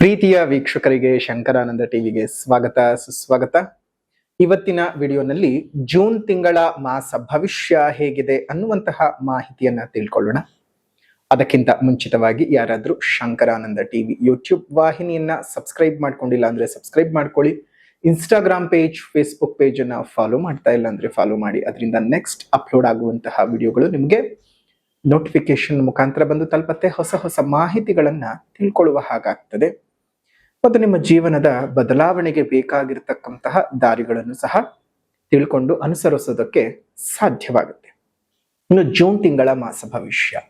ಪ್ರೀತಿಯ ವೀಕ್ಷಕರಿಗೆ ಶಂಕರಾನಂದ ಟಿವಿಗೆ ಸ್ವಾಗತ ಸುಸ್ವಾಗತ. ಇವತ್ತಿನ ವಿಡಿಯೋನಲ್ಲಿ ಜೂನ್ ತಿಂಗಳ ಮಾಸ ಭವಿಷ್ಯ ಹೇಗಿದೆ ಅನ್ನುವಂತಹ ಮಾಹಿತಿಯನ್ನ ತಿಳ್ಕೊಳ್ಳೋಣ. ಅದಕ್ಕಿಂತ ಮುಂಚಿತವಾಗಿ ಯಾರಾದ್ರೂ ಶಂಕರಾನಂದ ಟಿವಿ ಯೂಟ್ಯೂಬ್ ವಾಹಿನಿಯನ್ನ ಸಬ್ಸ್ಕ್ರೈಬ್ ಮಾಡ್ಕೊಂಡಿಲ್ಲ ಅಂದ್ರೆ ಸಬ್ಸ್ಕ್ರೈಬ್ ಮಾಡ್ಕೊಳ್ಳಿ. ಇನ್ಸ್ಟಾಗ್ರಾಮ್ ಪೇಜ್, ಫೇಸ್ಬುಕ್ ಪೇಜ್ ಅನ್ನ ಫಾಲೋ ಮಾಡ್ತಾ ಇಲ್ಲ ಅಂದ್ರೆ ಫಾಲೋ ಮಾಡಿ. ಅದರಿಂದ ನೆಕ್ಸ್ಟ್ ಅಪ್ಲೋಡ್ ಆಗುವಂತಹ ವಿಡಿಯೋಗಳು ನಿಮಗೆ ನೋಟಿಫಿಕೇಶನ್ ಮುಖಾಂತರ ಬಂದು ತಲುಪತ್ತೆ. ಹೊಸ ಹೊಸ ಮಾಹಿತಿಗಳನ್ನ ತಿಳ್ಕೊಳ್ಳುವ ಹಾಗಾಗ್ತದೆ ಮತ್ತು ನಿಮ್ಮ ಜೀವನದ ಬದಲಾವಣೆಗೆ ಬೇಕಾಗಿರತಕ್ಕಂತಹ ದಾರಿಗಳನ್ನು ಸಹ ತಿಳ್ಕೊಂಡು ಅನುಸರಿಸೋದಕ್ಕೆ ಸಾಧ್ಯವಾಗುತ್ತೆ. ಇನ್ನು ಜೂನ್ ತಿಂಗಳ ಮಾಸ ಭವಿಷ್ಯ.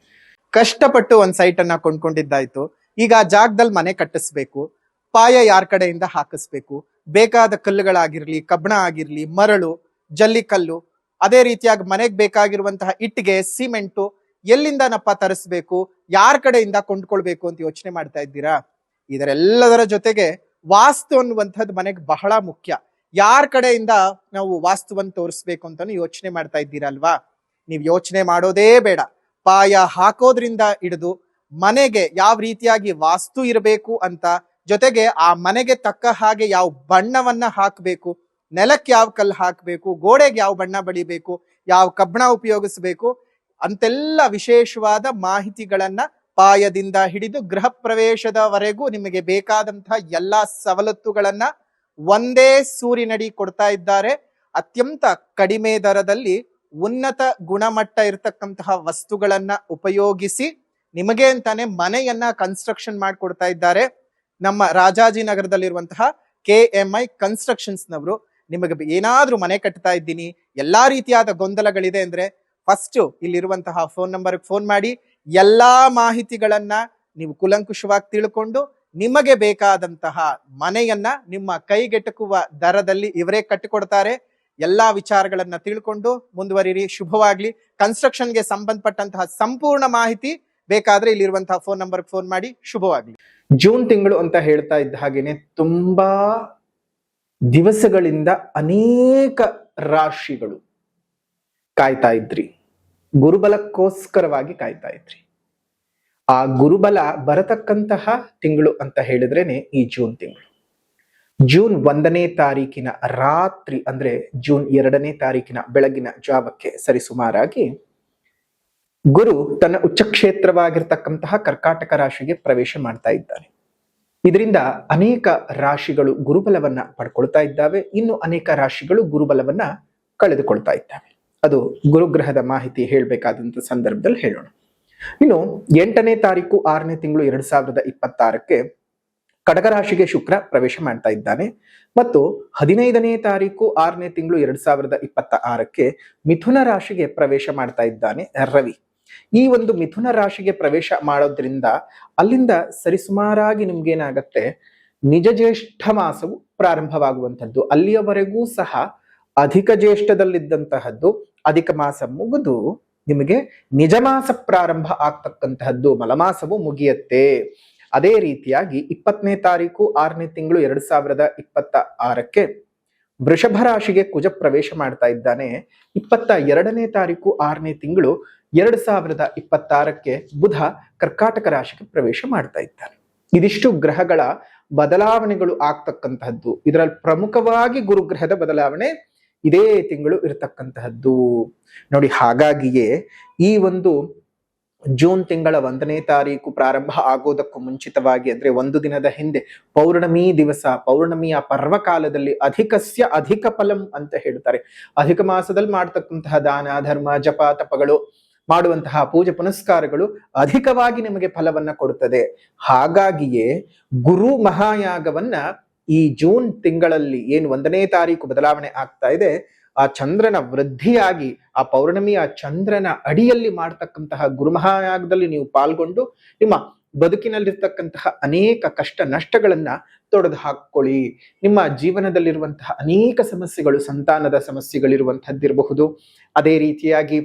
ಕಷ್ಟಪಟ್ಟು ಒಂದ್ ಸೈಟ್ ಅನ್ನ ಕೊಂಡ್ಕೊಂಡಿದ್ದಾಯ್ತು, ಈಗ ಆ ಜಾಗದಲ್ಲಿ ಮನೆ ಕಟ್ಟಿಸ್ಬೇಕು, ಪಾಯ ಯಾರ ಕಡೆಯಿಂದ ಹಾಕಿಸ್ಬೇಕು, ಬೇಕಾದ ಕಲ್ಲುಗಳಾಗಿರ್ಲಿ, ಕಬ್ಬಣ ಆಗಿರ್ಲಿ, ಮರಳು, ಜಲ್ಲಿಕಲ್ಲು, ಅದೇ ರೀತಿಯಾಗಿ ಮನೆಗೆ ಬೇಕಾಗಿರುವಂತಹ ಇಟ್ಟಿಗೆ, ಸಿಮೆಂಟು ಎಲ್ಲಿಂದನಪ್ಪ ತರಿಸ್ಬೇಕು, ಯಾರ ಕಡೆಯಿಂದ ಕೊಂಡ್ಕೊಳ್ಬೇಕು ಅಂತ ಯೋಚನೆ ಮಾಡ್ತಾ ಇದ್ದೀರಾ? ಇದರೆಲ್ಲದರ ಜೊತೆಗೆ ವಾಸ್ತು ಅನ್ನುವಂಥದ್ದು ಮನೆಗೆ ಬಹಳ ಮುಖ್ಯ. ಯಾರ ಕಡೆಯಿಂದ ನಾವು ವಾಸ್ತುವನ್ನು ತೋರಿಸ್ಬೇಕು ಅಂತಾನು ಯೋಚನೆ ಮಾಡ್ತಾ ಇದ್ದೀರಲ್ವಾ? ನೀವು ಯೋಚನೆ ಮಾಡೋದೇ ಬೇಡ. ಪಾಯ ಹಾಕೋದ್ರಿಂದ ಹಿಡಿದು ಮನೆಗೆ ಯಾವ ರೀತಿಯಾಗಿ ವಾಸ್ತು ಇರಬೇಕು ಅಂತ, ಜೊತೆಗೆ ಆ ಮನೆಗೆ ತಕ್ಕ ಹಾಗೆ ಯಾವ ಬಣ್ಣವನ್ನ ಹಾಕಬೇಕು, ನೆಲಕ್ಕೆ ಯಾವ ಕಲ್ಲು ಹಾಕಬೇಕು, ಗೋಡೆಗೆ ಯಾವ ಬಣ್ಣ ಬಳಿಬೇಕು, ಯಾವ ಕಬ್ಬಣ ಉಪಯೋಗಿಸಬೇಕು ಅಂತೆಲ್ಲ ವಿಶೇಷವಾದ ಮಾಹಿತಿಗಳನ್ನ ಪಾಯದಿಂದ ಹಿಡಿದು ಗೃಹ ಪ್ರವೇಶದವರೆಗೂ ನಿಮಗೆ ಬೇಕಾದಂತಹ ಎಲ್ಲಾ ಸವಲತ್ತುಗಳನ್ನ ಒಂದೇ ಸೂರಿನಡಿ ಕೊಡ್ತಾ ಇದ್ದಾರೆ. ಅತ್ಯಂತ ಕಡಿಮೆ ದರದಲ್ಲಿ ಉನ್ನತ ಗುಣಮಟ್ಟ ಇರತಕ್ಕಂತಹ ವಸ್ತುಗಳನ್ನ ಉಪಯೋಗಿಸಿ ನಿಮಗೆ ಅಂತಾನೆ ಮನೆಯನ್ನ ಕನ್ಸ್ಟ್ರಕ್ಷನ್ ಮಾಡಿಕೊಡ್ತಾ ಇದ್ದಾರೆ. ನಮ್ಮ ರಾಜಾಜಿನಗರದಲ್ಲಿರುವಂತಹ KMI ಕನ್ಸ್ಟ್ರಕ್ಷನ್ಸ್ ನವರು ನಿಮಗೆ ಏನಾದ್ರೂ ಮನೆ ಕಟ್ತಾ ಇದ್ದೀನಿ, ಎಲ್ಲಾ ರೀತಿಯಾದ ಗೊಂದಲಗಳಿದೆ ಅಂದ್ರೆ ಫಸ್ಟ್ ಇಲ್ಲಿರುವಂತಹ ಫೋನ್ ನಂಬರ್ಗೆ ಫೋನ್ ಮಾಡಿ ಎಲ್ಲಾ ಮಾಹಿತಿಗಳನ್ನ ನೀವು ಕುಲಂಕುಷವಾಗಿ ತಿಳ್ಕೊಂಡು ನಿಮಗೆ ಬೇಕಾದಂತಹ ಮನೆಯನ್ನ ನಿಮ್ಮ ಕೈಗೆಟಕುವ ದರದಲ್ಲಿ ಇವರೇ ಕಟ್ಟಿಕೊಡ್ತಾರೆ. ಎಲ್ಲಾ ವಿಚಾರಗಳನ್ನ ತಿಳ್ಕೊಂಡು ಮುಂದುವರಿರಿ. ಶುಭವಾಗ್ಲಿ. ಕನ್ಸ್ಟ್ರಕ್ಷನ್ಗೆ ಸಂಬಂಧಪಟ್ಟಂತಹ ಸಂಪೂರ್ಣ ಮಾಹಿತಿ ಬೇಕಾದ್ರೆ ಇಲ್ಲಿರುವಂತಹ ಫೋನ್ ನಂಬರ್ಗೆ ಫೋನ್ ಮಾಡಿ. ಶುಭವಾಗ್ಲಿ. ಜೂನ್ ತಿಂಗಳು ಅಂತ ಹೇಳ್ತಾ ಇದ್ದ ಹಾಗೇನೆ ತುಂಬಾ ದಿವಸಗಳಿಂದ ಅನೇಕ ರಾಶಿಗಳು ಕಾಯ್ತಾ ಇದ್ರಿ, ಗುರುಬಲಕ್ಕೋಸ್ಕರವಾಗಿ ಕಾಯ್ತಾ ಇದ್ರಿ. ಆ ಗುರುಬಲ ಬರತಕ್ಕಂತಹ ತಿಂಗಳು ಅಂತ ಹೇಳಿದ್ರೇನೆ ಈ ಜೂನ್ ತಿಂಗಳು. ಜೂನ್ 1ನೇ ತಾರೀಕಿನ ರಾತ್ರಿ ಅಂದ್ರೆ ಜೂನ್ 2ನೇ ತಾರೀಕಿನ ಬೆಳಗಿನ ಜಾವಕ್ಕೆ ಸರಿಸುಮಾರಾಗಿ ಗುರು ತನ್ನ ಉಚ್ಚಕ್ಷೇತ್ರವಾಗಿರ್ತಕ್ಕಂತಹ ಕರ್ಕಾಟಕ ರಾಶಿಗೆ ಪ್ರವೇಶ ಮಾಡ್ತಾ ಇದ್ದಾನೆ. ಇದರಿಂದ ಅನೇಕ ರಾಶಿಗಳು ಗುರುಬಲವನ್ನ ಪಡ್ಕೊಳ್ತಾ ಇದ್ದಾವೆ, ಇನ್ನು ಅನೇಕ ರಾಶಿಗಳು ಗುರುಬಲವನ್ನ ಕಳೆದುಕೊಳ್ತಾ ಇದ್ದಾವೆ. ಅದು ಗುರುಗ್ರಹದ ಮಾಹಿತಿ ಹೇಳ್ಬೇಕಾದಂತ ಸಂದರ್ಭದಲ್ಲಿ ಹೇಳೋಣ. ಇನ್ನು 8ನೇ ತಾರೀಕು 6ನೇ ತಿಂಗಳು 2026ಕ್ಕೆ ಕಡಗರಾಶಿಗೆ ಶುಕ್ರ ಪ್ರವೇಶ ಮಾಡ್ತಾ ಇದ್ದಾನೆ ಮತ್ತು 15ನೇ ತಾರೀಕು 6ನೇ ತಿಂಗಳು 2026ಕ್ಕೆ ಮಿಥುನ ರಾಶಿಗೆ ಪ್ರವೇಶ ಮಾಡ್ತಾ ಇದ್ದಾನೆ ರವಿ. ಈ ಒಂದು ಮಿಥುನ ರಾಶಿಗೆ ಪ್ರವೇಶ ಮಾಡೋದ್ರಿಂದ ಅಲ್ಲಿಂದ ಸರಿಸುಮಾರಾಗಿ ನಿಮ್ಗೇನಾಗತ್ತೆ, ನಿಜ ಜ್ಯೇಷ್ಠ ಮಾಸವು ಪ್ರಾರಂಭವಾಗುವಂಥದ್ದು. ಅಲ್ಲಿಯವರೆಗೂ ಸಹ ಅಧಿಕ ಜ್ಯೇಷ್ಠದಲ್ಲಿದ್ದಂತಹದ್ದು ಅಧಿಕ ಮಾಸ ಮುಗಿದು ನಿಮಗೆ ನಿಜ ಮಾಸ ಪ್ರಾರಂಭ ಆಗ್ತಕ್ಕಂತಹದ್ದು ಮಲಮಾಸವು ಮುಗಿಯತ್ತೆ. ಅದೇ ರೀತಿಯಾಗಿ 20ನೇ ತಾರೀಕು 6ನೇ ತಿಂಗಳು 2026ಕ್ಕೆ ವೃಷಭ ರಾಶಿಗೆ ಕುಜ ಪ್ರವೇಶ ಮಾಡ್ತಾ ಇದ್ದಾನೆ. 22ನೇ ತಾರೀಕು 6ನೇ ತಿಂಗಳು 2026ಕ್ಕೆ ಬುಧ ಕರ್ಕಾಟಕ ರಾಶಿಗೆ ಪ್ರವೇಶ ಮಾಡ್ತಾ ಇದ್ದಾನೆ. ಇದಿಷ್ಟು ಗ್ರಹಗಳ ಬದಲಾವಣೆಗಳು ಆಗ್ತಕ್ಕಂತಹದ್ದು. ಇದರಲ್ಲಿ ಪ್ರಮುಖವಾಗಿ ಗುರುಗ್ರಹದ ಬದಲಾವಣೆ ಇದೇ ತಿಂಗಳು ಇರತಕ್ಕಂತಹದ್ದು ನೋಡಿ. ಹಾಗಾಗಿಯೇ ಈ ಒಂದು ಜೂನ್ ತಿಂಗಳ 1ನೇ ತಾರೀಕು ಪ್ರಾರಂಭ ಆಗೋದಕ್ಕೂ ಮುಂಚಿತವಾಗಿ ಅಂದ್ರೆ ಒಂದು ದಿನದ ಹಿಂದೆ ಪೌರ್ಣಮಿ ದಿವಸ, ಪೌರ್ಣಮಿಯ ಪರ್ವಕಾಲದಲ್ಲಿ ಅಧಿಕಸ್ಯ ಅಧಿಕ ಫಲಂ ಅಂತ ಹೇಳ್ತಾರೆ. ಅಧಿಕ ಮಾಸದಲ್ಲಿ ಮಾಡ್ತಕ್ಕಂತಹ ದಾನ ಧರ್ಮ ಜಪ ತಪಗಳು, ಮಾಡುವಂತಹ ಪೂಜೆ ಪುನಸ್ಕಾರಗಳು ಅಧಿಕವಾಗಿ ನಿಮಗೆ ಫಲವನ್ನ ಕೊಡುತ್ತದೆ. ಹಾಗಾಗಿಯೇ ಗುರು ಮಹಾಯಾಗವನ್ನ ಈ ಜೂನ್ ತಿಂಗಳಲ್ಲಿ ಏನು 1ನೇ ತಾರೀಕು ಬದಲಾವಣೆ ಆಗ್ತಾ ಇದೆ, ಆ ಚಂದ್ರನ ವೃದ್ಧಿಯಾಗಿ ಆ ಪೌರ್ಣಮಿಯ ಚಂದ್ರನ ಅಡಿಯಲ್ಲಿ ಮಾಡ್ತಕ್ಕಂತಹ ಗುರುಮಹಾಯಾಗದಲ್ಲಿ ನೀವು ಪಾಲ್ಗೊಂಡು ನಿಮ್ಮ ಬದುಕಿನಲ್ಲಿರ್ತಕ್ಕಂತಹ ಅನೇಕ ಕಷ್ಟ ನಷ್ಟಗಳನ್ನ ತೊಡೆದು ಹಾಕೊಳ್ಳಿ. ನಿಮ್ಮ ಜೀವನದಲ್ಲಿರುವಂತಹ ಅನೇಕ ಸಮಸ್ಯೆಗಳು, ಸಂತಾನದ ಸಮಸ್ಯೆಗಳಿರುವಂತಹದ್ದಿರಬಹುದು, ಅದೇ ರೀತಿಯಾಗಿ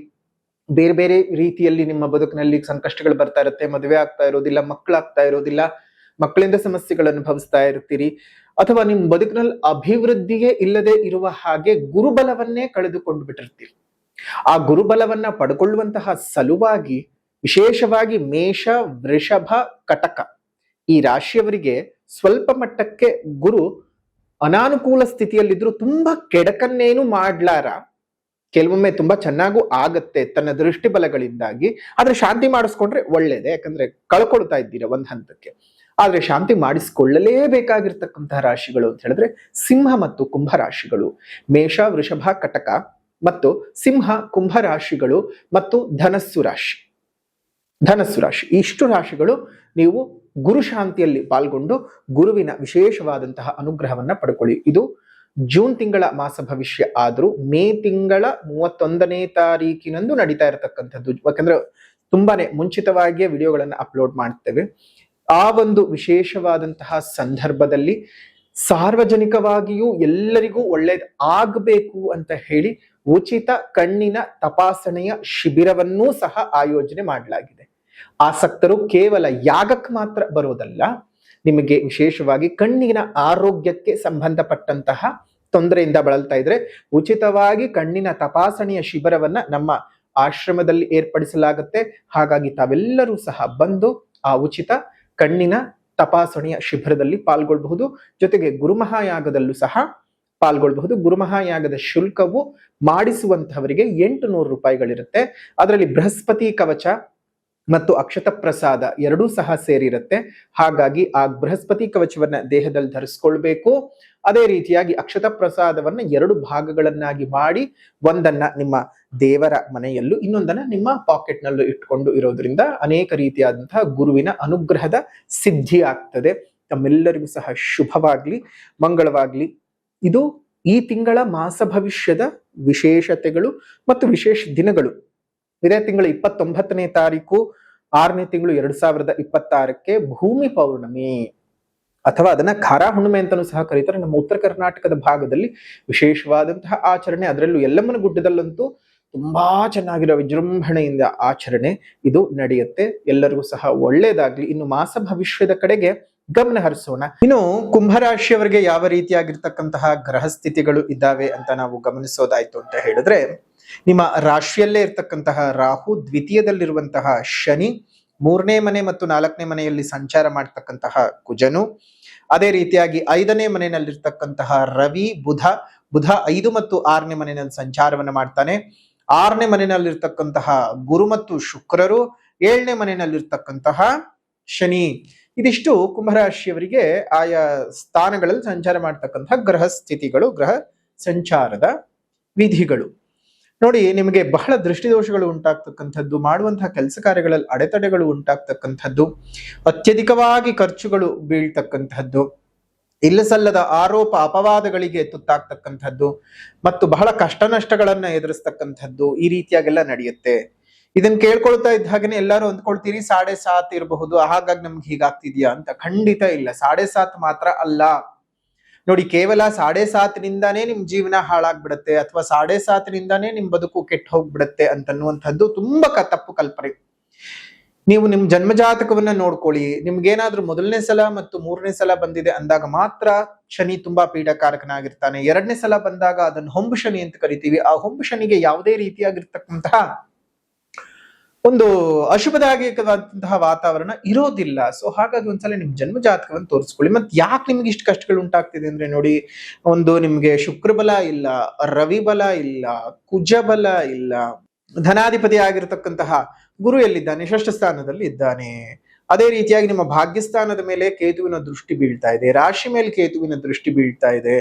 ಬೇರೆ ಬೇರೆ ರೀತಿಯಲ್ಲಿ ನಿಮ್ಮ ಬದುಕಿನಲ್ಲಿ ಸಂಕಷ್ಟಗಳು ಬರ್ತಾ ಇರುತ್ತೆ. ಮದುವೆ ಆಗ್ತಾ ಇರೋದಿಲ್ಲ, ಮಕ್ಕಳಾಗ್ತಾ ಇರೋದಿಲ್ಲ, ಮಕ್ಕಳಿಂದ ಸಮಸ್ಯೆಗಳನ್ನು ಅನುಭವಿಸ್ತಾ ಇರ್ತೀರಿ, ಅಥವಾ ನಿಮ್ಮ ಬದುಕಿನಲ್ಲಿ ಅಭಿವೃದ್ಧಿಯೇ ಇಲ್ಲದೆ ಇರುವ ಹಾಗೆ ಗುರುಬಲವನ್ನೇ ಕಳೆದುಕೊಂಡು ಬಿಟ್ಟಿರ್ತೀರಿ. ಆ ಗುರುಬಲವನ್ನ ಪಡ್ಕೊಳ್ಳುವಂತಹ ಸಲುವಾಗಿ ವಿಶೇಷವಾಗಿ ಮೇಷ, ವೃಷಭ, ಕಟಕ ಈ ರಾಶಿಯವರಿಗೆ ಸ್ವಲ್ಪ ಮಟ್ಟಕ್ಕೆ ಗುರು ಅನಾನುಕೂಲ ಸ್ಥಿತಿಯಲ್ಲಿದ್ರು ತುಂಬಾ ಕೆಡಕನ್ನೇನು ಮಾಡ್ಲಾರ, ಕೆಲವೊಮ್ಮೆ ತುಂಬಾ ಚೆನ್ನಾಗೂ ಆಗತ್ತೆ ತನ್ನ ದೃಷ್ಟಿ ಬಲಗಳಿಂದಾಗಿ. ಆದ್ರೆ ಶಾಂತಿ ಮಾಡಿಸ್ಕೊಂಡ್ರೆ ಒಳ್ಳೇದೆ, ಯಾಕಂದ್ರೆ ಕಳ್ಕೊಳ್ತಾ ಇದ್ದೀರಾ ಒಂದ್ ಹಂತಕ್ಕೆ. ಆದ್ರೆ ಶಾಂತಿ ಮಾಡಿಸ್ಕೊಳ್ಳಲೇಬೇಕಾಗಿರ್ತಕ್ಕಂತಹ ರಾಶಿಗಳು ಅಂತ ಹೇಳಿದ್ರೆ ಸಿಂಹ ಮತ್ತು ಕುಂಭ ರಾಶಿಗಳು. ಮೇಷ, ವೃಷಭ, ಕಟಕ ಮತ್ತು ಸಿಂಹ, ಕುಂಭ ರಾಶಿಗಳು ಮತ್ತು ಧನಸ್ಸು ರಾಶಿ ಇಷ್ಟು ರಾಶಿಗಳು ನೀವು ಗುರು ಶಾಂತಿಯಲ್ಲಿ ಪಾಲ್ಗೊಂಡು ಗುರುವಿನ ವಿಶೇಷವಾದಂತಹ ಅನುಗ್ರಹವನ್ನ ಪಡ್ಕೊಳ್ಳಿ. ಇದು ಜೂನ್ ತಿಂಗಳ ಮಾಸ ಭವಿಷ್ಯ. ಆದ್ರೂ ಮೇ ತಿಂಗಳ 31ನೇ ತಾರೀಕಿನಂದು ನಡೀತಾ ಇರತಕ್ಕಂಥದ್ದು, ಯಾಕಂದ್ರೆ ತುಂಬಾನೇ ಮುಂಚಿತವಾಗಿಯೇ ವಿಡಿಯೋಗಳನ್ನ ಅಪ್ಲೋಡ್ ಮಾಡ್ತೇವೆ. ಆ ಒಂದು ವಿಶೇಷವಾದಂತಹ ಸಂದರ್ಭದಲ್ಲಿ ಸಾರ್ವಜನಿಕವಾಗಿಯೂ ಎಲ್ಲರಿಗೂ ಒಳ್ಳೇದು ಆಗಬೇಕು ಅಂತ ಹೇಳಿ ಉಚಿತ ಕಣ್ಣಿನ ತಪಾಸಣೆಯ ಶಿಬಿರವನ್ನೂ ಸಹ ಆಯೋಜನೆ ಮಾಡಲಾಗಿದೆ. ಆಸಕ್ತರು ಕೇವಲ ಯಾಗಕ್ಕೆ ಮಾತ್ರ ಬರೋದಲ್ಲ, ನಿಮಗೆ ವಿಶೇಷವಾಗಿ ಕಣ್ಣಿನ ಆರೋಗ್ಯಕ್ಕೆ ಸಂಬಂಧಪಟ್ಟಂತಹ ತೊಂದರೆಯಿಂದ ಬಳಲ್ತಾ ಇದ್ರೆ ಉಚಿತವಾಗಿ ಕಣ್ಣಿನ ತಪಾಸಣೆಯ ಶಿಬಿರವನ್ನ ನಮ್ಮ ಆಶ್ರಮದಲ್ಲಿ ಏರ್ಪಡಿಸಲಾಗುತ್ತೆ. ಹಾಗಾಗಿ ತಾವೆಲ್ಲರೂ ಸಹ ಬಂದು ಆ ಉಚಿತ ಕಣ್ಣಿನ ತಪಾಸಣೆಯ ಶಿಬಿರದಲ್ಲಿ ಪಾಲ್ಗೊಳ್ಬಹುದು. ಜೊತೆಗೆ ಗುರುಮಹಾಯಾಗದಲ್ಲೂ ಸಹ ಪಾಲ್ಗೊಳ್ಬಹುದು. ಗುರುಮಹಾಯಾಗದ ಶುಲ್ಕವು ಮಾಡಿಸುವಂತಹವರಿಗೆ 800 ರೂಪಾಯಿಗಳಿರುತ್ತೆ. ಅದರಲ್ಲಿ ಬೃಹಸ್ಪತಿ ಕವಚ ಮತ್ತು ಅಕ್ಷತ ಪ್ರಸಾದ ಎರಡೂ ಸಹ ಸೇರಿರುತ್ತೆ. ಹಾಗಾಗಿ ಆ ಬೃಹಸ್ಪತಿ ಕವಚವನ್ನ ದೇಹದಲ್ಲಿ ಧರಿಸ್ಕೊಳ್ಬೇಕು. ಅದೇ ರೀತಿಯಾಗಿ ಅಕ್ಷತ ಪ್ರಸಾದವನ್ನ 2 ಭಾಗಗಳನ್ನಾಗಿ ಮಾಡಿ ಒಂದನ್ನ ನಿಮ್ಮ ದೇವರ ಮನೆಯಲ್ಲೂ ಇನ್ನೊಂದನ್ನ ನಿಮ್ಮ ಪಾಕೆಟ್ ನಲ್ಲೂ ಇಟ್ಕೊಂಡು ಇರೋದ್ರಿಂದ ಅನೇಕ ರೀತಿಯಾದಂತಹ ಗುರುವಿನ ಅನುಗ್ರಹದ ಸಿದ್ಧಿ ಆಗ್ತದೆ. ತಮ್ಮೆಲ್ಲರಿಗೂ ಸಹ ಶುಭವಾಗ್ಲಿ, ಮಂಗಳವಾಗ್ಲಿ. ಇದು ಈ ತಿಂಗಳ ಮಾಸ ಭವಿಷ್ಯದ ವಿಶೇಷತೆಗಳು ಮತ್ತು ವಿಶೇಷ ದಿನಗಳು. ಇದೇ ತಿಂಗಳ 29ನೇ ತಾರೀಕು 6ನೇ ತಿಂಗಳು 2026ಕ್ಕೆ ಭೂಮಿ ಪೌರ್ಣಮಿ ಅಥವಾ ಅದನ್ನ ಖಾರ ಹುಣ್ಣಿಮೆ ಅಂತಾನೂ ಸಹ ಕರೀತಾರೆ. ನಮ್ಮ ಉತ್ತರ ಕರ್ನಾಟಕದ ಭಾಗದಲ್ಲಿ ವಿಶೇಷವಾದಂತಹ ಆಚರಣೆ, ಅದರಲ್ಲೂ ಯಲ್ಲಮ್ಮನ ಗುಡ್ಡದಲ್ಲಂತೂ ತುಂಬಾ ಚೆನ್ನಾಗಿರೋ ವಿಜೃಂಭಣೆಯಿಂದ ಆಚರಣೆ ಇದು ನಡೆಯುತ್ತೆ. ಎಲ್ಲರಿಗೂ ಸಹ ಒಳ್ಳೇದಾಗ್ಲಿ. ಇನ್ನು ಮಾಸ ಭವಿಷ್ಯದ ಕಡೆಗೆ ಗಮನ ಹರಿಸೋಣ. ಇನ್ನು ಕುಂಭರಾಶಿಯವರಿಗೆ ಯಾವ ರೀತಿಯಾಗಿರ್ತಕ್ಕಂತಹ ಗ್ರಹ ಸ್ಥಿತಿಗಳು ಇದ್ದಾವೆ ಅಂತ ನಾವು ಗಮನಿಸೋದಾಯ್ತು ಅಂತ ಹೇಳಿದ್ರೆ, ನಿಮ್ಮ ರಾಶಿಯಲ್ಲೇ ಇರ್ತಕ್ಕಂತಹ ರಾಹು, ದ್ವಿತೀಯದಲ್ಲಿರುವಂತಹ ಶನಿ, 3ನೇ ಮನೆ ಮತ್ತು 4ನೇ ಮನೆಯಲ್ಲಿ ಸಂಚಾರ ಮಾಡ್ತಕ್ಕಂತಹ ಕುಜನು, ಅದೇ ರೀತಿಯಾಗಿ 5ನೇ ಮನೆಯಲ್ಲಿರ್ತಕ್ಕಂತಹ ರವಿ, ಬುಧ 5 ಮತ್ತು 6ನೇ ಮನೆಯಲ್ಲಿ ಸಂಚಾರವನ್ನ ಮಾಡ್ತಾನೆ. 6ನೇ ಮನೆಯಲ್ಲಿರ್ತಕ್ಕಂತಹ ಗುರು ಮತ್ತು ಶುಕ್ರರು, 7ನೇ ಮನೆಯಲ್ಲಿರ್ತಕ್ಕಂತಹ ಶನಿ. ಇದಿಷ್ಟು ಕುಂಭರಾಶಿಯವರಿಗೆ ಆಯಾ ಸ್ಥಾನಗಳಲ್ಲಿ ಸಂಚಾರ ಮಾಡ್ತಕ್ಕಂತಹ ಗ್ರಹ ಸ್ಥಿತಿಗಳು, ಗ್ರಹ ಸಂಚಾರದ ವಿಧಿಗಳು. ನೋಡಿ, ನಿಮಗೆ ಬಹಳ ದೃಷ್ಟಿದೋಷಗಳು ಉಂಟಾಗ್ತಕ್ಕಂಥದ್ದು, ಮಾಡುವಂತಹ ಕೆಲಸ ಕಾರ್ಯಗಳಲ್ಲಿ ಅಡೆತಡೆಗಳು ಉಂಟಾಗ್ತಕ್ಕಂಥದ್ದು, ಅತ್ಯಧಿಕವಾಗಿ ಖರ್ಚುಗಳು ಬೀಳ್ತಕ್ಕಂಥದ್ದು, ಇಲ್ಲಸಲ್ಲದ ಆರೋಪ ಅಪವಾದಗಳಿಗೆ ತುತ್ತಾಗ್ತಕ್ಕಂಥದ್ದು ಮತ್ತು ಬಹಳ ಕಷ್ಟ ನಷ್ಟಗಳನ್ನ ಎದುರಿಸ್ತಕ್ಕಂಥದ್ದು ಈ ರೀತಿಯಾಗೆಲ್ಲ ನಡೆಯುತ್ತೆ. ಇದನ್ನ ಕೇಳ್ಕೊಳ್ತಾ ಇದ್ದ ಹಾಗೇನೆ ಎಲ್ಲರೂ ಅಂದ್ಕೊಳ್ತೀರಿ 7.5 ಇರಬಹುದು, ಹಾಗಾಗಿ ನಮ್ಗೆ ಹೀಗಾಗ್ತಿದ್ಯಾ ಅಂತ. ಖಂಡಿತ ಇಲ್ಲ. 7.5 ಮಾತ್ರ ಅಲ್ಲ ನೋಡಿ. ಕೇವಲ 7.5ನಿಂದಾನೇ ನಿಮ್ ಜೀವನ ಹಾಳಾಗ್ಬಿಡತ್ತೆ ಅಥವಾ 7.5ನಿಂದಾನೇ ನಿಮ್ ಬದುಕು ಕೆಟ್ಟ ಹೋಗ್ಬಿಡತ್ತೆ ಅಂತನ್ನುವಂಥದ್ದು ತುಂಬಾ ತಪ್ಪು ಕಲ್ಪನೆ. ನೀವು ನಿಮ್ ಜನ್ಮಜಾತಕವನ್ನ ನೋಡ್ಕೊಳ್ಳಿ. ನಿಮ್ಗೇನಾದ್ರೂ 1ನೇ ಸಲ ಮತ್ತು 3ನೇ ಸಲ ಬಂದಿದೆ ಅಂದಾಗ ಮಾತ್ರ ಶನಿ ತುಂಬಾ ಪೀಡಾಕಾರಕನಾಗಿರ್ತಾನೆ. 2ನೇ ಸಲ ಬಂದಾಗ ಅದನ್ನು ಹೊಂಬು ಶನಿ ಅಂತ ಕರಿತೀವಿ. ಆ ಹೊಂಬು ಶನಿಗೆ ಯಾವುದೇ ರೀತಿಯಾಗಿರ್ತಕ್ಕಂತಹ ಒಂದು ಅಶುಭದಾಯಕವಾದಂತಹ ವಾತಾವರಣ ಇರೋದಿಲ್ಲ. ಸೊ ಹಾಗಾಗಿ ಒಂದ್ಸಲ ನಿಮ್ ಜನ್ಮ ಜಾತಕವನ್ನು ತೋರಿಸ್ಕೊಳ್ಳಿ. ಮತ್ತೆ ಯಾಕೆ ನಿಮ್ಗೆ ಇಷ್ಟು ಕಷ್ಟಗಳು ಉಂಟಾಗ್ತಿದೆ ಅಂದ್ರೆ ನೋಡಿ, ಒಂದು ನಿಮ್ಗೆ ಶುಕ್ರ ಬಲ ಇಲ್ಲ, ರವಿ ಬಲ ಇಲ್ಲ, ಕುಜ ಬಲ ಇಲ್ಲ, ಧನಾಧಿಪತಿ ಆಗಿರತಕ್ಕಂತಹ ಗುರು ಎಲ್ಲಿದ್ದಾನೆ? ಷಷ್ಠ ಸ್ಥಾನದಲ್ಲಿ ಇದ್ದಾನೆ. ಅದೇ ರೀತಿಯಾಗಿ ನಿಮ್ಮ ಭಾಗ್ಯಸ್ಥಾನದ ಮೇಲೆ ಕೇತುವಿನ ದೃಷ್ಟಿ ಬೀಳ್ತಾ ಇದೆ, ರಾಶಿ ಮೇಲೆ ಕೇತುವಿನ ದೃಷ್ಟಿ ಬೀಳ್ತಾ ಇದೆ.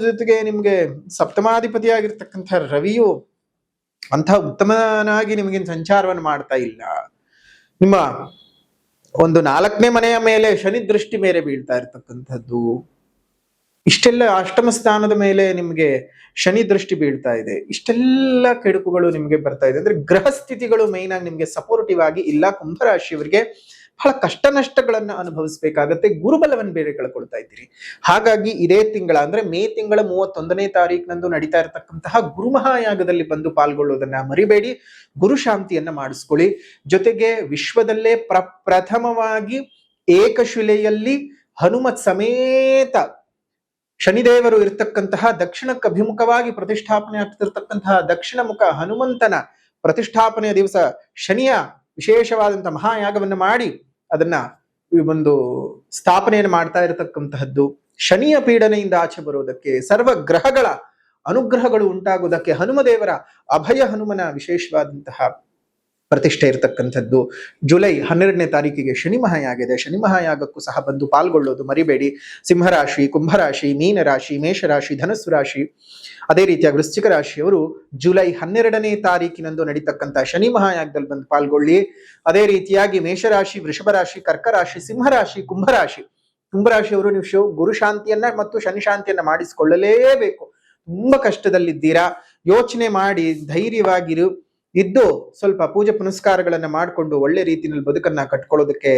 ಜೊತೆಗೆ ನಿಮ್ಗೆ ಸಪ್ತಮಾಧಿಪತಿ ಆಗಿರ್ತಕ್ಕಂತಹ ರವಿಯು ಅಂತಹ ಉತ್ತಮನಾಗಿ ನಿಮಗೆ ಸಂಚಾರವನ್ನು ಮಾಡ್ತಾ ಇಲ್ಲ. ನಿಮ್ಮ ಒಂದು 4ನೇ ಮನೆಯ ಮೇಲೆ ಶನಿ ದೃಷ್ಟಿ ಮೇಲೆ ಬೀಳ್ತಾ ಇರ್ತಕ್ಕಂಥದ್ದು, ಇಷ್ಟೆಲ್ಲ ಅಷ್ಟಮ ಸ್ಥಾನದ ಮೇಲೆ ನಿಮ್ಗೆ ಶನಿ ದೃಷ್ಟಿ ಬೀಳ್ತಾ ಇದೆ. ಇಷ್ಟೆಲ್ಲ ಕೆಡುಕುಗಳು ನಿಮ್ಗೆ ಬರ್ತಾ ಇದೆ ಅಂದ್ರೆ ಗ್ರಹ ಸ್ಥಿತಿಗಳು ಮೈನ್ ಆಗಿ ನಿಮ್ಗೆ ಸಪೋರ್ಟಿವ್ ಆಗಿ ಇಲ್ಲ. ಕುಂಭರಾಶಿಯವರಿಗೆ ಬಹಳ ಕಷ್ಟ ನಷ್ಟಗಳನ್ನ ಅನುಭವಿಸಬೇಕಾಗತ್ತೆ. ಗುರುಬಲವನ್ನು ಬೇರೆ ಕಳ್ಕೊಳ್ತಾ ಇದ್ದೀರಿ. ಹಾಗಾಗಿ ಇದೇ ತಿಂಗಳ ಅಂದ್ರೆ ಮೇ ತಿಂಗಳ 31ನೇ ತಾರೀಕಿನಂದು ನಡೀತಾ ಇರತಕ್ಕಂತಹ ಗುರುಮಹಾಯಾಗದಲ್ಲಿ ಬಂದು ಪಾಲ್ಗೊಳ್ಳುವುದನ್ನ ಮರಿಬೇಡಿ. ಗುರು ಶಾಂತಿಯನ್ನ ಮಾಡಿಸ್ಕೊಳ್ಳಿ. ಜೊತೆಗೆ ವಿಶ್ವದಲ್ಲೇ ಪ್ರಥಮವಾಗಿ ಏಕಶಿಲೆಯಲ್ಲಿ ಹನುಮತ್ ಸಮೇತ ಶನಿದೇವರು ಇರ್ತಕ್ಕಂತಹ ದಕ್ಷಿಣಕ್ಕೆ ಅಭಿಮುಖವಾಗಿ ಪ್ರತಿಷ್ಠಾಪನೆ ಆಗ್ತಿರ್ತಕ್ಕಂತಹ ದಕ್ಷಿಣ ಮುಖ ಹನುಮಂತನ ಪ್ರತಿಷ್ಠಾಪನೆಯ ದಿವಸ ಶನಿಯ ವಿಶೇಷವಾದಂತಹ ಮಹಾಯಾಗವನ್ನು ಮಾಡಿ ಅದನ್ನ ಈ ಒಂದು ಸ್ಥಾಪನೆಯನ್ನು ಮಾಡ್ತಾ ಇರತಕ್ಕಂತಹದ್ದು. ಶನಿಯ ಪೀಡನೆಯಿಂದ ಆಚೆ ಬರುವುದಕ್ಕೆ, ಸರ್ವ ಗ್ರಹಗಳ ಅನುಗ್ರಹಗಳು ಉಂಟಾಗುವುದಕ್ಕೆ ಹನುಮದೇವರ ಅಭಯ ಹನುಮನ ವಿಶೇಷವಾದಂತಹ ಪ್ರತಿಷ್ಠೆ ಇರತಕ್ಕಂಥದ್ದು. ಜುಲೈ 12ನೇ ತಾರೀಕಿಗೆ ಶನಿ ಮಹಾಯಾಗ ಇದೆ. ಶನಿ ಮಹಾಯಾಗಕ್ಕೂ ಸಹ ಬಂದು ಪಾಲ್ಗೊಳ್ಳೋದು ಮರಿಬೇಡಿ. ಸಿಂಹರಾಶಿ, ಕುಂಭರಾಶಿ, ಮೀನರಾಶಿ, ಮೇಷರಾಶಿ, ಧನಸ್ಸು ರಾಶಿ, ಅದೇ ರೀತಿಯಾಗಿ ವೃಶ್ಚಿಕ ರಾಶಿಯವರು ಜುಲೈ 12ನೇ ತಾರೀಕಿನಂದು ನಡೀತಕ್ಕಂಥ ಶನಿ ಮಹಾಯಾಗದಲ್ಲಿ ಬಂದು ಪಾಲ್ಗೊಳ್ಳಿ. ಅದೇ ರೀತಿಯಾಗಿ ಮೇಷರಾಶಿ, ವೃಷಭ ರಾಶಿ, ಕರ್ಕ ರಾಶಿ, ಸಿಂಹರಾಶಿ, ಕುಂಭರಾಶಿಯವರು ನೀವು ಗುರು ಶಾಂತಿಯನ್ನ ಮತ್ತು ಶನಿ ಶಾಂತಿಯನ್ನ ಮಾಡಿಸಿಕೊಳ್ಳಲೇಬೇಕು. ತುಂಬಾ ಕಷ್ಟದಲ್ಲಿದ್ದೀರಾ, ಯೋಚನೆ ಮಾಡಿ ಧೈರ್ಯವಾಗಿರು ಇದ್ದು ಸ್ವಲ್ಪ ಪೂಜೆ ಪುನಸ್ಕಾರಗಳನ್ನ ಮಾಡಿಕೊಂಡು ಒಳ್ಳೆ ರೀತಿಯಲ್ಲಿ ಬದುಕನ್ನ ಕಟ್ಕೊಳ್ಳೋದಕ್ಕೆ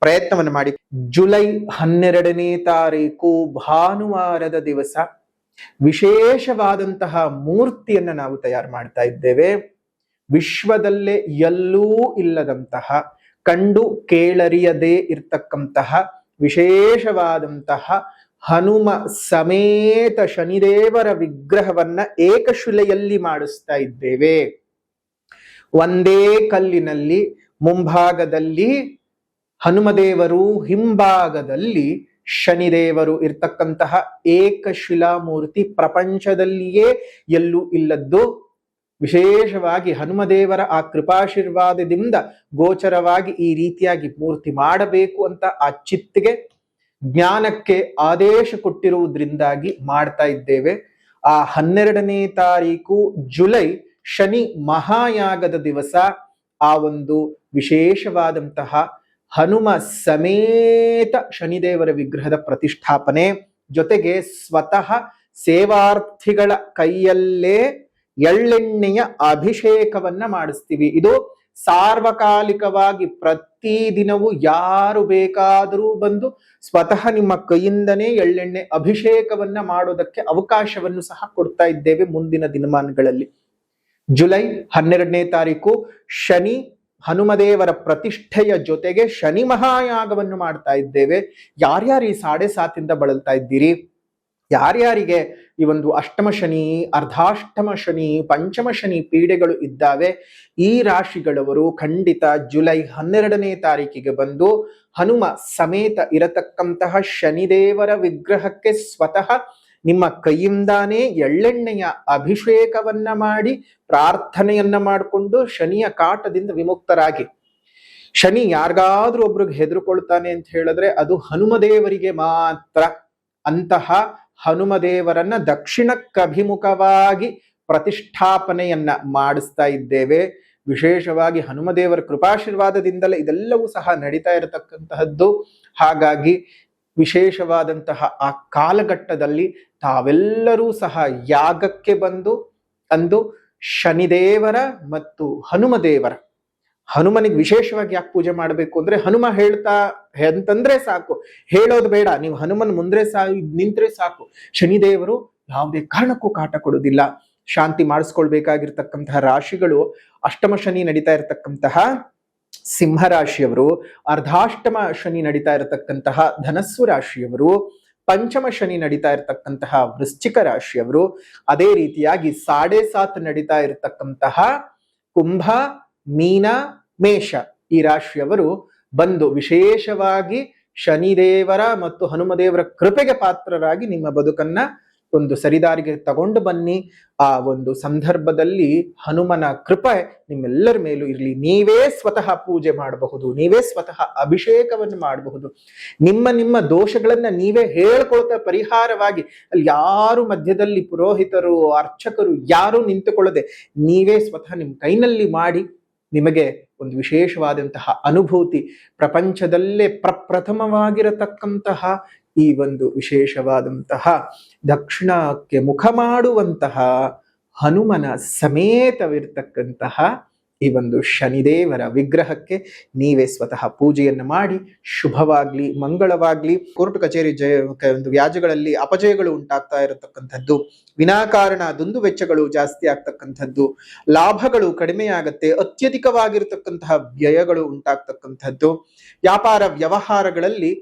ಪ್ರಯತ್ನವನ್ನು ಮಾಡಿ. ಜುಲೈ 12ನೇ ತಾರೀಕು ಭಾನುವಾರದ ದಿವಸ ವಿಶೇಷವಾದಂತಹ ಮೂರ್ತಿಯನ್ನ ನಾವು ತಯಾರು ಮಾಡ್ತಾ ಇದ್ದೇವೆ. ವಿಶ್ವದಲ್ಲೇ ಎಲ್ಲೂ ಇಲ್ಲದಂತಹ, ಕಂಡು ಕೇಳರಿಯದೇ ಇರ್ತಕ್ಕಂತಹ ವಿಶೇಷವಾದಂತಹ ಹನುಮ ಸಮೇತ ಶನಿದೇವರ ವಿಗ್ರಹವನ್ನ ಏಕಶಿಲೆಯಲ್ಲಿ ಮಾಡಿಸ್ತಾ ಇದ್ದೇವೆ. ಒಂದೇ ಕಲ್ಲಿನಲ್ಲಿ ಮುಂಭಾಗದಲ್ಲಿ ಹನುಮದೇವರು, ಹಿಂಭಾಗದಲ್ಲಿ ಶನಿದೇವರು ಇರ್ತಕ್ಕಂತಹ ಏಕಶಿಲಾ ಮೂರ್ತಿ ಪ್ರಪಂಚದಲ್ಲಿಯೇ ಎಲ್ಲೂ ಇಲ್ಲದ್ದು. ವಿಶೇಷವಾಗಿ ಹನುಮದೇವರ ಆ ಕೃಪಾಶೀರ್ವಾದದಿಂದ ಗೋಚರವಾಗಿ ಈ ರೀತಿಯಾಗಿ ಮೂರ್ತಿ ಮಾಡಬೇಕು ಅಂತ ಆ ಚಿತ್ತಿಗೆ, ಜ್ಞಾನಕ್ಕೆ ಆದೇಶ ಕೊಟ್ಟಿರುವುದರಿಂದಾಗಿ ಮಾಡ್ತಾ ಇದ್ದೇವೆ. ಆ 12ನೇ ತಾರೀಕು ಜುಲೈ ಶನಿ ಮಹಾಯಾಗದ ದಿವಸ ಆ ಒಂದು ವಿಶೇಷವಾದಂತಹ ಹನುಮ ಸಮೇತ ಶನಿದೇವರ ವಿಗ್ರಹದ ಪ್ರತಿಷ್ಠಾಪನೆ, ಜೊತೆಗೆ ಸ್ವತಃ ಸೇವಾರ್ಥಿಗಳ ಕೈಯಲ್ಲೇ ಎಳ್ಳೆಣ್ಣೆಯ ಅಭಿಷೇಕವನ್ನ ಮಾಡಿಸ್ತೀವಿ. ಇದು ಸಾರ್ವಕಾಲಿಕವಾಗಿ ಪ್ರತಿದಿನವೂ ಯಾರು ಬೇಕಾದರೂ ಬಂದು ಸ್ವತಃ ನಿಮ್ಮ ಕೈಯಿಂದನೇ ಎಳ್ಳೆಣ್ಣೆ ಅಭಿಷೇಕವನ್ನ ಮಾಡೋದಕ್ಕೆ ಅವಕಾಶವನ್ನು ಸಹ ಕೊಡ್ತಾ ಇದ್ದೇವೆ ಮುಂದಿನ ದಿನಮಾನಗಳಲ್ಲಿ. ಜುಲೈ 12ನೇ ತಾರೀಕು ಶನಿ ಹನುಮದೇವರ ಪ್ರತಿಷ್ಠೆಯ ಜೊತೆಗೆ ಶನಿ ಮಹಾಯಾಗವನ್ನು ಮಾಡ್ತಾ ಇದ್ದೇವೆ. ಯಾರ್ಯಾರು ಈ 7.5 ಬಳಲ್ತಾ ಇದ್ದೀರಿ, ಯಾರ್ಯಾರಿಗೆ ಈ ಒಂದು ಅಷ್ಟಮ ಶನಿ, ಅರ್ಧಾಷ್ಟಮ ಶನಿ, ಪಂಚಮ ಶನಿ ಪೀಡೆಗಳು ಇದ್ದಾವೆ, ಈ ರಾಶಿಗಳವರು ಖಂಡಿತ ಜುಲೈ 12ನೇ ತಾರೀಕಿಗೆ ಬಂದು ಹನುಮ ಸಮೇತ ಇರತಕ್ಕಂತಹ ಶನಿದೇವರ ವಿಗ್ರಹಕ್ಕೆ ಸ್ವತಃ ನಿಮ್ಮ ಕೈಯಿಂದಾನೇ ಎಳ್ಳೆಣ್ಣೆಯ ಅಭಿಷೇಕವನ್ನ ಮಾಡಿ ಪ್ರಾರ್ಥನೆಯನ್ನ ಮಾಡಿಕೊಂಡು ಶನಿಯ ಕಾಟದಿಂದ ವಿಮುಕ್ತರಾಗಿ. ಶನಿ ಯಾರಿಗಾದ್ರೂ ಒಬ್ರಿಗೆ ಹೆದರ್ಕೊಳ್ತಾನೆ ಅಂತ ಹೇಳಿದ್ರೆ ಅದು ಹನುಮದೇವರಿಗೆ ಮಾತ್ರ. ಅಂತಹ ಹನುಮದೇವರನ್ನ ದಕ್ಷಿಣಕ್ಕಭಿಮುಖವಾಗಿ ಪ್ರತಿಷ್ಠಾಪನೆಯನ್ನ ಮಾಡಿಸ್ತಾ ಇದ್ದೇವೆ. ವಿಶೇಷವಾಗಿ ಹನುಮದೇವರ ಕೃಪಾಶೀರ್ವಾದದಿಂದಲೇ ಇದೆಲ್ಲವೂ ಸಹ ನಡೀತಾ ಇರತಕ್ಕಂತಹದ್ದು. ಹಾಗಾಗಿ ವಿಶೇಷವಾದಂತಹ ಆ ಕಾಲಘಟ್ಟದಲ್ಲಿ ತಾವೆಲ್ಲರೂ ಸಹ ಯಾಗಕ್ಕೆ ಬಂದು ಅಂದು ಶನಿದೇವರ ಮತ್ತು ಹನುಮದೇವರ, ಹನುಮನಿಗೆ ವಿಶೇಷವಾಗಿ ಯಾಕೆ ಪೂಜೆ ಮಾಡಬೇಕು ಅಂದ್ರೆ ಹನುಮ ಹೇಳ್ತಾ ಅಂತಂದ್ರೆ ಸಾಕು, ಹೇಳೋದು ಬೇಡ, ನೀವು ಹನುಮನ್ ಮುಂದ್ರೆ ನಿಂತ್ರೆ ಸಾಕು, ಶನಿದೇವರು ಯಾವುದೇ ಕಾರಣಕ್ಕೂ ಕಾಟ ಕೊಡುವುದಿಲ್ಲ. ಶಾಂತಿ ಮಾಡಿಸ್ಕೊಳ್ಬೇಕಾಗಿರ್ತಕ್ಕಂತಹ ರಾಶಿಗಳು ಅಷ್ಟಮ ಶನಿ ನಡೀತಾ ಇರತಕ್ಕಂತಹ ಸಿಂಹರಾಶಿಯವರು, ಅರ್ಧಾಷ್ಟಮ ಶನಿ ನಡೀತಾ ಇರತಕ್ಕಂತಹ ಧನಸ್ಸು ರಾಶಿಯವರು, ಪಂಚಮ ಶನಿ ನಡೀತಾ ಇರತಕ್ಕಂತಹ ವೃಶ್ಚಿಕ ರಾಶಿಯವರು, ಅದೇ ರೀತಿಯಾಗಿ 7.5 ನಡೀತಾ ಇರತಕ್ಕಂತಹ ಕುಂಭ, ಮೀನ, ಮೇಷ ಈ ರಾಶಿಯವರು ಬಂದು ವಿಶೇಷವಾಗಿ ಶನಿದೇವರ ಮತ್ತು ಹನುಮದೇವರ ಕೃಪೆಗೆ ಪಾತ್ರರಾಗಿ ನಿಮ್ಮ ಬದುಕನ್ನ ಒಂದು ಸರಿದಾರಿಗೆ ತಗೊಂಡು ಬನ್ನಿ. ಆ ಒಂದು ಸಂದರ್ಭದಲ್ಲಿ ಹನುಮನ ಕೃಪೆ ನಿಮ್ಮೆಲ್ಲರ ಮೇಲೂ ಇರಲಿ. ನೀವೇ ಸ್ವತಃ ಪೂಜೆ ಮಾಡಬಹುದು, ನೀವೇ ಸ್ವತಃ ಅಭಿಷೇಕವನ್ನು ಮಾಡಬಹುದು. ನಿಮ್ಮ ದೋಷಗಳನ್ನ ನೀವೇ ಹೇಳ್ಕೊಳ್ತಾ ಪರಿಹಾರವಾಗಿ, ಅಲ್ಲಿ ಯಾರು ಮಧ್ಯದಲ್ಲಿ ಪುರೋಹಿತರು, ಅರ್ಚಕರು ಯಾರು ನಿಂತುಕೊಳ್ಳದೆ ನೀವೇ ಸ್ವತಃ ನಿಮ್ಮ ಕೈನಲ್ಲಿ ಮಾಡಿ ನಿಮಗೆ ಒಂದು ವಿಶೇಷವಾದಂತಹ ಅನುಭೂತಿ, ಪ್ರಪಂಚದಲ್ಲೇ ಪ್ರಪ್ರಥಮವಾಗಿರತಕ್ಕಂತಹ ಈ ಒಂದು ವಿಶೇಷವಾದಂತಹ ದಕ್ಷಿಣಕ್ಕೆ ಮುಖ ಮಾಡುವಂತಹ ಹನುಮನ ಸಮೇತವಿರ್ತಕ್ಕಂತಹ ಈ ಒಂದು ಶನಿದೇವರ ವಿಗ್ರಹಕ್ಕೆ ನೀವೇ ಸ್ವತಃ ಪೂಜೆಯನ್ನು ಮಾಡಿ ಶುಭವಾಗ್ಲಿ, ಮಂಗಳವಾಗ್ಲಿ. ಕೋರ್ಟ್ ಕಚೇರಿ ಒಂದು ವ್ಯಾಜ್ಯಗಳಲ್ಲಿ ಅಪಜಯಗಳು ಉಂಟಾಗ್ತಾ ಇರತಕ್ಕಂಥದ್ದು, ವಿನಾಕಾರಣ ದುಂದು ವೆಚ್ಚಗಳು ಜಾಸ್ತಿ ಆಗ್ತಕ್ಕಂಥದ್ದು, ಲಾಭಗಳು ಕಡಿಮೆಯಾಗತ್ತೆ, ಅತ್ಯಧಿಕವಾಗಿರತಕ್ಕಂತಹ ವ್ಯಯಗಳು ಉಂಟಾಗ್ತಕ್ಕಂಥದ್ದು, ವ್ಯಾಪಾರ ವ್ಯವಹಾರಗಳಲ್ಲಿ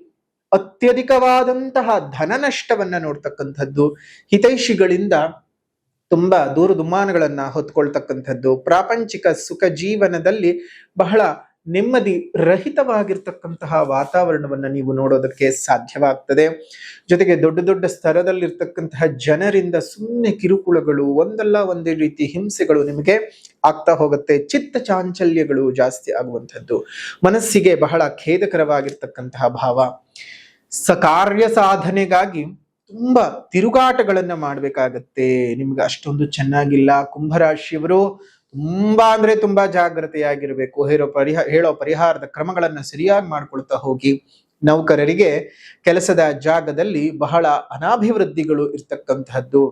ಅತ್ಯಧಿಕವಾದಂತಹ ಧನ ನಷ್ಟವನ್ನ ನೋಡ್ತಕ್ಕಂಥದ್ದು, ಹಿತೈಷಿಗಳಿಂದ ತುಂಬಾ ದೂರ ದುಮ್ಮಾನಗಳನ್ನ ಹೊತ್ಕೊಳ್ತಕ್ಕಂಥದ್ದು, ಪ್ರಾಪಂಚಿಕ ಸುಖ ಜೀವನದಲ್ಲಿ ಬಹಳ ನೆಮ್ಮದಿ ರಹಿತವಾಗಿರ್ತಕ್ಕಂತಹ ವಾತಾವರಣವನ್ನ ನೀವು ನೋಡೋದಕ್ಕೆ ಸಾಧ್ಯವಾಗ್ತದೆ. ಜೊತೆಗೆ ದೊಡ್ಡ ದೊಡ್ಡ ಸ್ತರದಲ್ಲಿರ್ತಕ್ಕಂತಹ ಜನರಿಂದ ಸುಮ್ಮನೆ ಕಿರುಕುಳಗಳು, ಒಂದಲ್ಲ ಒಂದೇ ರೀತಿ ಹಿಂಸೆಗಳು ನಿಮಗೆ ಆಗ್ತಾ ಹೋಗುತ್ತೆ. ಚಿತ್ತ ಚಾಂಚಲ್ಯಗಳು ಜಾಸ್ತಿ ಆಗುವಂಥದ್ದು, ಮನಸ್ಸಿಗೆ ಬಹಳ ಖೇದಕರವಾಗಿರ್ತಕ್ಕಂತಹ ಭಾವ. ಕಾರ್ಯ ಸಾಧನೆಗಾಗಿ ತುಂಬಾ ತಿರುಗಾಟಗಳನ್ನ ಮಾಡ್ಬೇಕಾಗತ್ತೆ. ನಿಮ್ಗೆ ಅಷ್ಟೊಂದು ಚೆನ್ನಾಗಿಲ್ಲ. ಕುಂಭರಾಶಿಯವರು ತುಂಬಾ ಅಂದ್ರೆ ತುಂಬಾ ಜಾಗ್ರತೆಯಾಗಿರ್ಬೇಕು. ಹೇಳೋ ಪರಿಹಾರದ ಕ್ರಮಗಳನ್ನ ಸರಿಯಾಗಿ ಮಾಡ್ಕೊಳ್ತಾ ಹೋಗಿ. ನೌಕರರಿಗೆ ಕೆಲಸದ ಜಾಗದಲ್ಲಿ ಬಹಳ ಅನಾಭಿವೃದ್ಧಿಗಳು ಇರ್ತಕ್ಕಂತಹದ್ದು.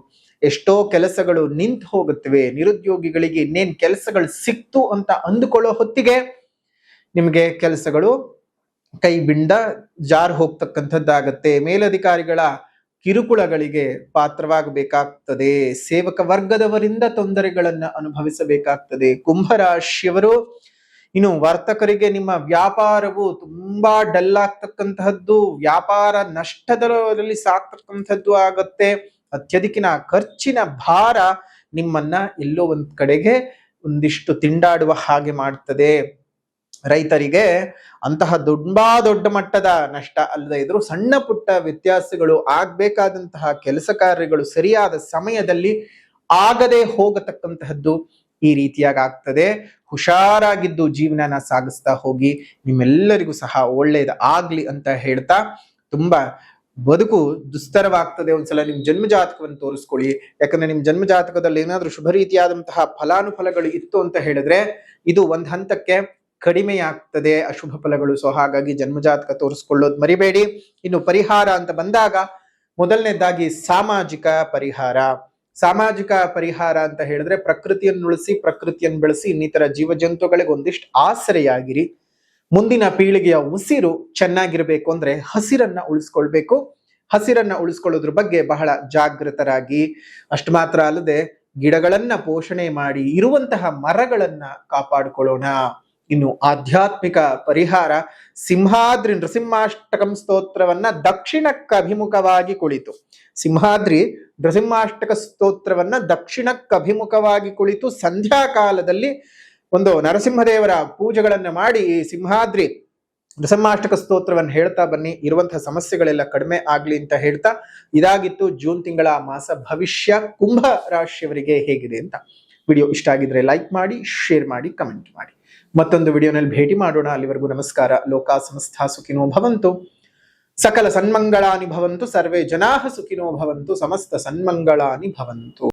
ಎಷ್ಟೋ ಕೆಲಸಗಳು ನಿಂತು ಹೋಗುತ್ತವೆ. ನಿರುದ್ಯೋಗಿಗಳಿಗೆ ಇನ್ನೇನ್ ಕೆಲಸಗಳು ಸಿಕ್ತು ಅಂತ ಅಂದುಕೊಳ್ಳೋ ಹೊತ್ತಿಗೆ ನಿಮಗೆ ಕೆಲಸಗಳು ಕೈ ಬಿಂಡ ಜಾರ್ ಹೋಗ್ತಕ್ಕಂಥದ್ದಾಗತ್ತೆ. ಮೇಲಧಿಕಾರಿಗಳ ಕಿರುಕುಳಗಳಿಗೆ ಪಾತ್ರವಾಗಬೇಕಾಗ್ತದೆ. ಸೇವಕ ವರ್ಗದವರಿಂದ ತೊಂದರೆಗಳನ್ನ ಅನುಭವಿಸಬೇಕಾಗ್ತದೆ. ಕುಂಭರಾಶಿಯವರು ಇನ್ನು ವರ್ತಕರಿಗೆ ನಿಮ್ಮ ವ್ಯಾಪಾರವು ತುಂಬಾ ಡಲ್ ಆಗ್ತಕ್ಕಂತಹದ್ದು, ವ್ಯಾಪಾರ ನಷ್ಟದಲ್ಲಿ ಸಾಕ್ತಕ್ಕಂಥದ್ದು ಆಗತ್ತೆ. ಅತ್ಯಧಿಕಿನ ಖರ್ಚಿನ ಭಾರ ನಿಮ್ಮನ್ನ ಎಲ್ಲೋ ಒಂದ್ ಕಡೆಗೆ ಒಂದಿಷ್ಟು ತಿಂಡಾಡುವ ಹಾಗೆ ಮಾಡ್ತದೆ. ರೈತರಿಗೆ ಅಂತಹ ದೊಡ್ಡ ಮಟ್ಟದ ನಷ್ಟ ಅಲ್ಲದೆ ಇದ್ರು ಸಣ್ಣ ಪುಟ್ಟ ವ್ಯತ್ಯಾಸಗಳು ಆಗ್ಬೇಕಾದಂತಹ ಕೆಲಸ ಕಾರ್ಯಗಳು ಸರಿಯಾದ ಸಮಯದಲ್ಲಿ ಆಗದೆ ಹೋಗತಕ್ಕಂತಹದ್ದು ಈ ರೀತಿಯಾಗಿ ಆಗ್ತದೆ. ಹುಷಾರಾಗಿದ್ದು ಜೀವನನ ಸಾಗಿಸ್ತಾ ಹೋಗಿ. ನಿಮ್ಮೆಲ್ಲರಿಗೂ ಸಹ ಒಳ್ಳೇದು ಆಗ್ಲಿ ಅಂತ ಹೇಳ್ತಾ, ತುಂಬಾ ಬದುಕು ದುಸ್ತರವಾಗ್ತದೆ. ಒಂದ್ಸಲ ನಿಮ್ ಜನ್ಮ ಜಾತಕವನ್ನು ತೋರಿಸ್ಕೊಳ್ಳಿ. ಯಾಕಂದ್ರೆ ನಿಮ್ ಜನ್ಮ ಜಾತಕದಲ್ಲಿ ಏನಾದ್ರೂ ಶುಭ ರೀತಿಯಾದಂತಹ ಫಲಾನುಫಲಗಳು ಇತ್ತು ಅಂತ ಹೇಳಿದ್ರೆ ಇದು ಒಂದ್ ಹಂತಕ್ಕೆ ಕಡಿಮೆ ಆಗ್ತದೆ ಅಶುಭ ಫಲಗಳು. ಸೊ ಹಾಗಾಗಿ ಜನ್ಮಜಾತಕ ತೋರಿಸ್ಕೊಳ್ಳೋದು ಮರಿಬೇಡಿ. ಇನ್ನು ಪರಿಹಾರ ಅಂತ ಬಂದಾಗ ಮೊದಲನೇದಾಗಿ ಸಾಮಾಜಿಕ ಪರಿಹಾರ. ಸಾಮಾಜಿಕ ಪರಿಹಾರ ಅಂತ ಹೇಳಿದ್ರೆ ಪ್ರಕೃತಿಯನ್ನು ಉಳಿಸಿ, ಪ್ರಕೃತಿಯನ್ನು ಬೆಳೆಸಿ, ಇನ್ನಿತರ ಜೀವ ಜಂತುಗಳಿಗೆ ಒಂದಿಷ್ಟು ಆಸರೆಯಾಗಿರಿ. ಮುಂದಿನ ಪೀಳಿಗೆಯ ಉಸಿರು ಚೆನ್ನಾಗಿರ್ಬೇಕು ಅಂದ್ರೆ ಹಸಿರನ್ನ ಉಳಿಸ್ಕೊಳ್ಬೇಕು. ಹಸಿರನ್ನ ಉಳಿಸ್ಕೊಳ್ಳೋದ್ರ ಬಗ್ಗೆ ಬಹಳ ಜಾಗೃತರಾಗಿ. ಅಷ್ಟು ಮಾತ್ರ ಅಲ್ಲದೆ ಗಿಡಗಳನ್ನ ಪೋಷಣೆ ಮಾಡಿ, ಇರುವಂತಹ ಮರಗಳನ್ನ ಕಾಪಾಡಿಕೊಳ್ಳೋಣ. ಇನ್ನು ಆಧ್ಯಾತ್ಮಿಕ ಪರಿಹಾರ, ಸಿಂಹಾದ್ರಿ ನೃಸಿಂಹಾಷ್ಟಕಂ ಸ್ತೋತ್ರವನ್ನ ದಕ್ಷಿಣಕ್ಕೆ ಅಭಿಮುಖವಾಗಿ ಕುಳಿತು, ಸಿಂಹಾದ್ರಿ ನೃಸಿಂಹಾಷ್ಟಕ ಸ್ತೋತ್ರವನ್ನ ದಕ್ಷಿಣಕ್ಕೆ ಅಭಿಮುಖವಾಗಿ ಕುಳಿತು ಸಂಧ್ಯಾ ಕಾಲದಲ್ಲಿ ಒಂದು ನರಸಿಂಹದೇವರ ಪೂಜೆಗಳನ್ನ ಮಾಡಿ ಈ ಸಿಂಹಾದ್ರಿ ನೃಸಿಂಹಾಷ್ಟಕ ಸ್ತೋತ್ರವನ್ನು ಹೇಳ್ತಾ ಬನ್ನಿ. ಇರುವಂತಹ ಸಮಸ್ಯೆಗಳೆಲ್ಲ ಕಡಿಮೆ ಆಗ್ಲಿ ಅಂತ ಹೇಳ್ತಾ, ಇದಾಗಿತ್ತು ಜೂನ್ ತಿಂಗಳ ಮಾಸ ಭವಿಷ್ಯ ಕುಂಭ ರಾಶಿಯವರಿಗೆ ಹೇಗಿದೆ ಅಂತ. ವಿಡಿಯೋ ಇಷ್ಟ ಆಗಿದ್ರೆ ಲೈಕ್ ಮಾಡಿ, ಶೇರ್ ಮಾಡಿ, ಕಮೆಂಟ್ ಮಾಡಿ. ಮತ್ತೊಂದು ವಿಡಿಯೋನಲ್ಲಿ ಭೇಟಿ ಮಾಡೋಣ. ಅಲ್ಲಿವರೆಗೂ ನಮಸ್ಕಾರ. ಲೋಕ ಸಮಸ್ತ ಸುಖಿನೋ ಭವಂತು, ಸಕಲ ಸನ್ಮಂಗಳಾನಿ ಭವಂತು, ಸರ್ವೇ ಜನಾಃ ಸುಖಿನೋ ಭವಂತು, ಸಮಸ್ತ ಸನ್ಮಂಗಳಾನಿ ಭವಂತು.